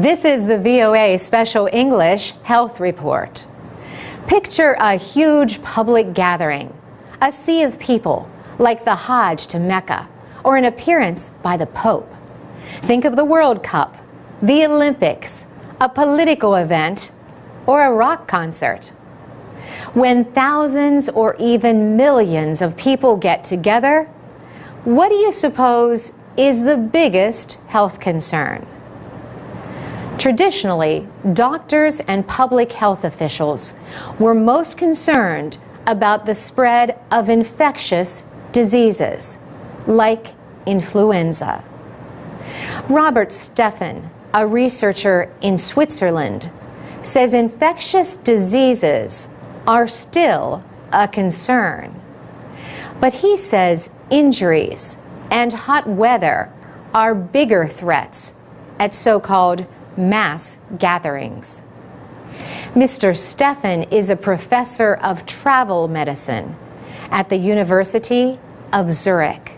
This is the VOA Special English Health Report. Picture a huge public gathering, a sea of people, like the Hajj to Mecca, or an appearance by the Pope. Think of the World Cup, the Olympics, a political event, or a rock concert. When thousands or even millions of people get together, what do you suppose is the biggest health concern? Traditionally, doctors and public health officials were most concerned about the spread of infectious diseases, like influenza. Robert Steffen, a researcher in Switzerland, says infectious diseases are still a concern. But he says injuries and hot weather are bigger threats at so-called mass gatherings. Mr. Steffen is a professor of travel medicine at the University of Zurich.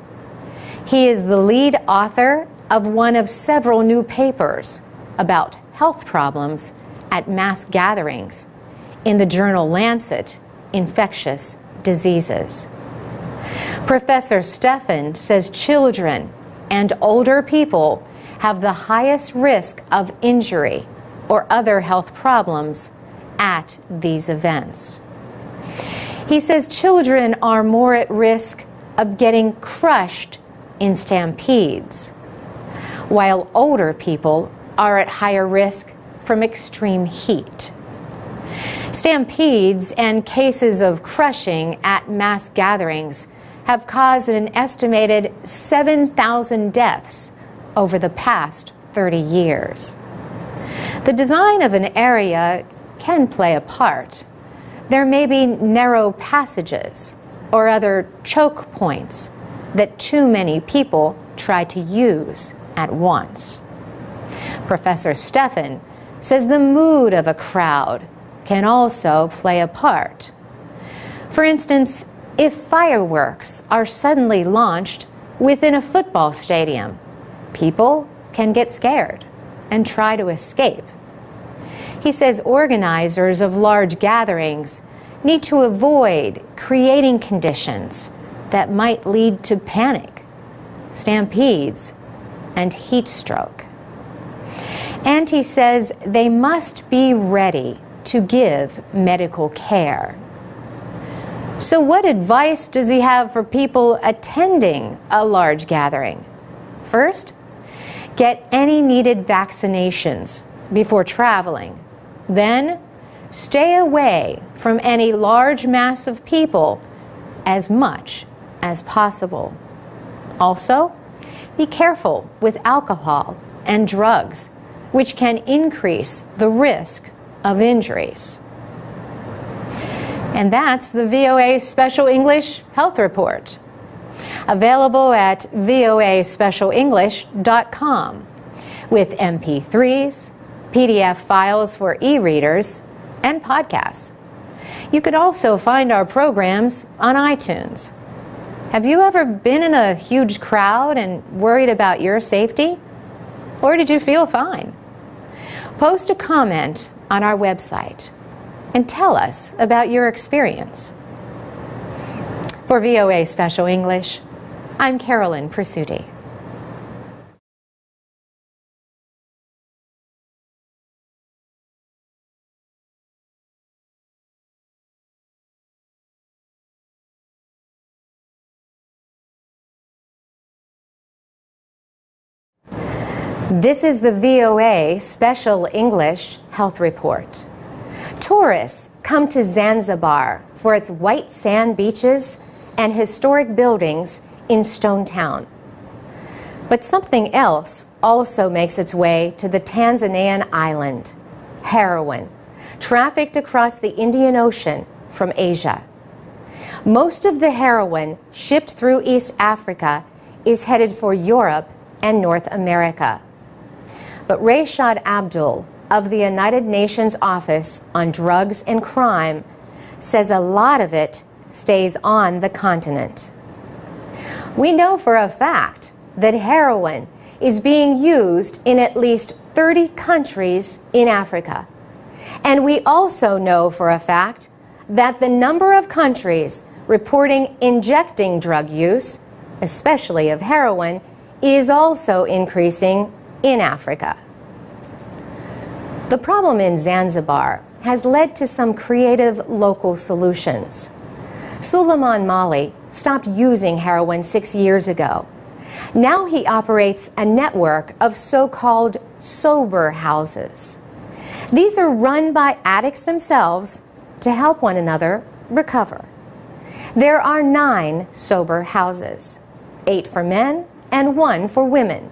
He is the lead author of one of several new papers about health problems at mass gatherings in the journal Lancet Infectious Diseases. Professor Steffen says children and older people have the highest risk of injury or other health problems at these events. He says children are more at risk of getting crushed in stampedes, while older people are at higher risk from extreme heat. Stampedes and cases of crushing at mass gatherings have caused an estimated 7,000 deaths over the past 30 years. The design of an area can play a part. There may be narrow passages or other choke points that too many people try to use at once. Professor Steffen says the mood of a crowd can also play a part. For instance, if fireworks are suddenly launched within a football stadium, people can get scared and try to escape. He says organizers of large gatherings need to avoid creating conditions that might lead to panic, stampedes, and heat stroke. And he says they must be ready to give medical care. So what advice does he have for people attending a large gathering? First, get any needed vaccinations before traveling. Then, stay away from any large mass of people as much as possible. Also, be careful with alcohol and drugs, which can increase the risk of injuries. And that's the VOA Special English Health Report, available at voaspecialenglish.com with MP3s, PDF files for e-readers, and podcasts. You could also find our programs on iTunes. Have you ever been in a huge crowd and worried about your safety? Or did you feel fine? Post a comment on our website and tell us about your experience. For VOA Special English, I'm Carolyn Presutti. This is the VOA Special English Health Report. Tourists come to Zanzibar for its white sand beaches and historic buildings in Stone Town. But something else also makes its way to the Tanzanian island: heroin, trafficked across the Indian Ocean from Asia. Most of the heroin shipped through East Africa is headed for Europe and North America. But Rashad Abdul of the United Nations Office on Drugs and Crime says a lot of it stays on the continent. We know for a fact that heroin is being used in at least 30 countries in Africa. And we also know for a fact that the number of countries reporting injecting drug use, especially of heroin, is also increasing in Africa. The problem in Zanzibar has led to some creative local solutions. Suleiman Mali stopped using heroin 6 years ago. Now he operates a network of so-called sober houses. These are run by addicts themselves to help one another recover. There are 9 sober houses, 8 for men and 1 for women.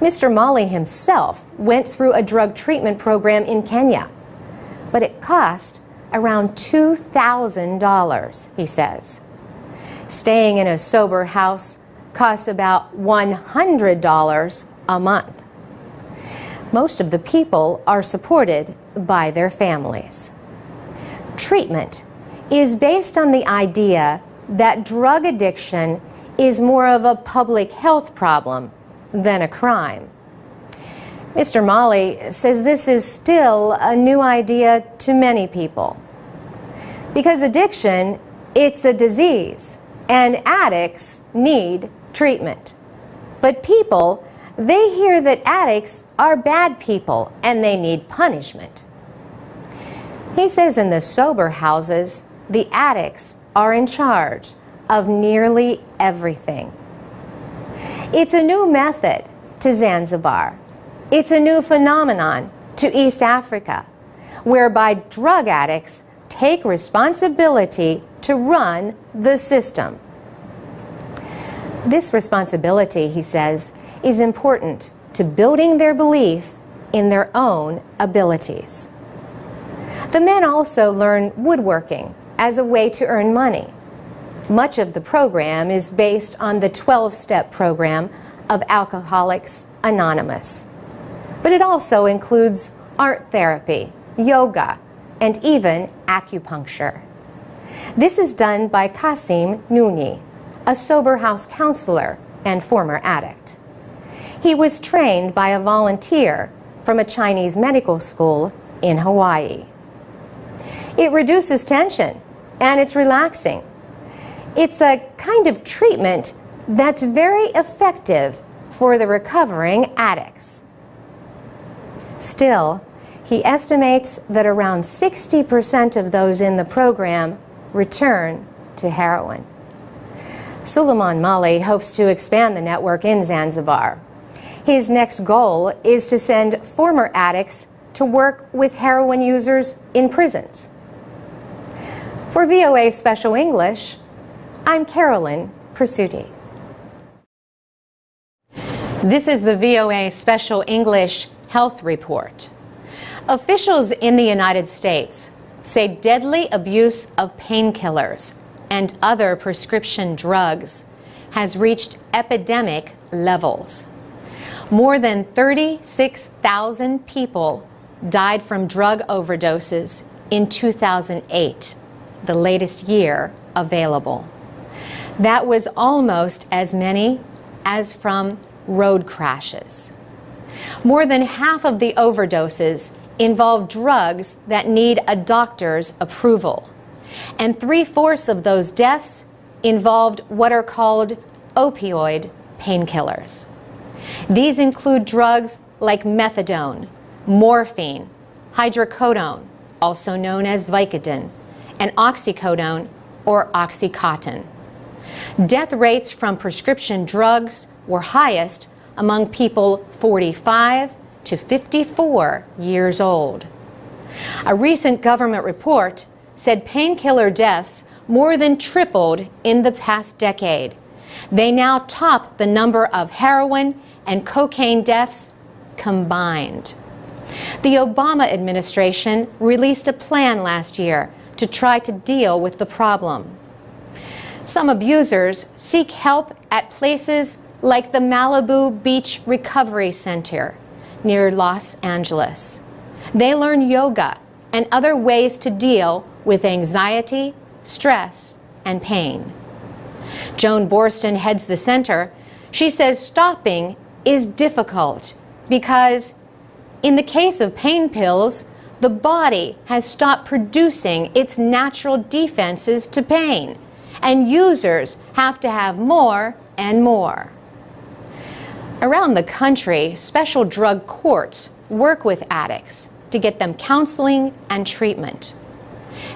Mr. Mali himself went through a drug treatment program in Kenya, but it cost around $2,000, he says. Staying in a sober house costs about $100 a month. Most of the people are supported by their families. Treatment is based on the idea that drug addiction is more of a public health problem than a crime. Mr. Mali says this is still a new idea to many people. Because addiction, it's a disease, and addicts need treatment. But people, they hear that addicts are bad people and they need punishment. He says in the sober houses, the addicts are in charge of nearly everything. It's a new method to Zanzibar. It's a new phenomenon to East Africa, whereby drug addicts take responsibility to run the system. This responsibility, he says, is important to building their belief in their own abilities. The men also learn woodworking as a way to earn money. Much of the program is based on the 12-step program of Alcoholics Anonymous. But it also includes art therapy, yoga, and even acupuncture. This is done by Kasim Nouni, a sober house counselor and former addict. He was trained by a volunteer from a Chinese medical school in Hawaii. It reduces tension and it's relaxing. It's a kind of treatment that's very effective for the recovering addicts. Still, he estimates that around 60% of those in the program return to heroin. Suleiman Mali hopes to expand the network in Zanzibar. His next goal is to send former addicts to work with heroin users in prisons. For VOA Special English, I'm Carolyn Presutti. This is the VOA Special English Health Report. Officials in the United States say deadly abuse of painkillers and other prescription drugs has reached epidemic levels. More than 36,000 people died from drug overdoses in 2008, the latest year available. That was almost as many as from road crashes. More than half of the overdoses involve drugs that need a doctor's approval, and 3/4 of those deaths involved what are called opioid painkillers. These include drugs like methadone, morphine, hydrocodone, also known as Vicodin, and oxycodone or Oxycontin. Death rates from prescription drugs were highest among people 45 to 54 years old. A recent government report said painkiller deaths more than tripled in the past decade. They now top the number of heroin and cocaine deaths combined. The Obama administration released a plan last year to try to deal with the problem. Some abusers seek help at places like the Malibu Beach Recovery Center near Los Angeles. They learn yoga and other ways to deal with anxiety, stress, and pain. Joan Borston heads the center. She says stopping is difficult because In the case of pain pills, the body has stopped producing its natural defenses to pain, and users have to have more and more. Around the country, special drug courts work with addicts to get them counseling and treatment.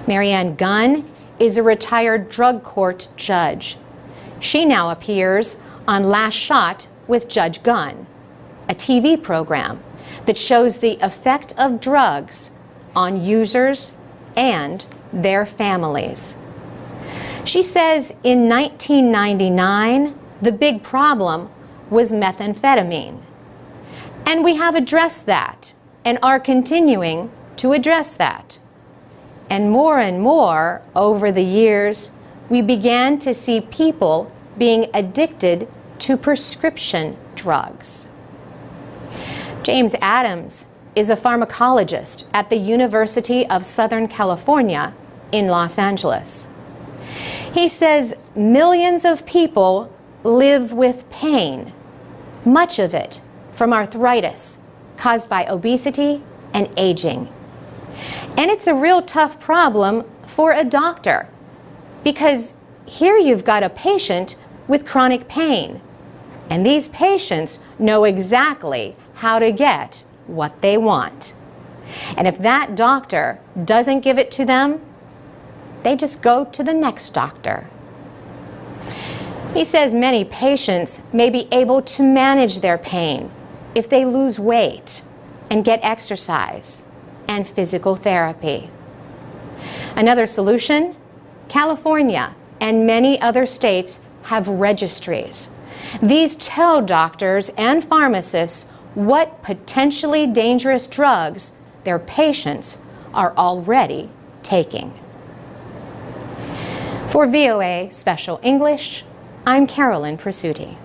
Marianne Gunn is a retired drug court judge. She now appears on Last Shot with Judge Gunn, a TV program that shows the effect of drugs on users and their families. She says in 1999, the big problem was methamphetamine. And we have addressed that and are continuing to address that. And more over the years, we began to see people being addicted to prescription drugs. James Adams is a pharmacologist at the University of Southern California in Los Angeles. He says millions of people live with pain, much of it from arthritis caused by obesity and aging. And it's a real tough problem for a doctor, because here you've got a patient with chronic pain, and these patients know exactly how to get what they want. And if that doctor doesn't give it to them, they just go to the next doctor. He says many patients may be able to manage their pain if they lose weight and get exercise and physical therapy. Another solution: California and many other states have registries. These tell doctors and pharmacists what potentially dangerous drugs their patients are already taking. For VOA Special English, I'm Carolyn Presutti.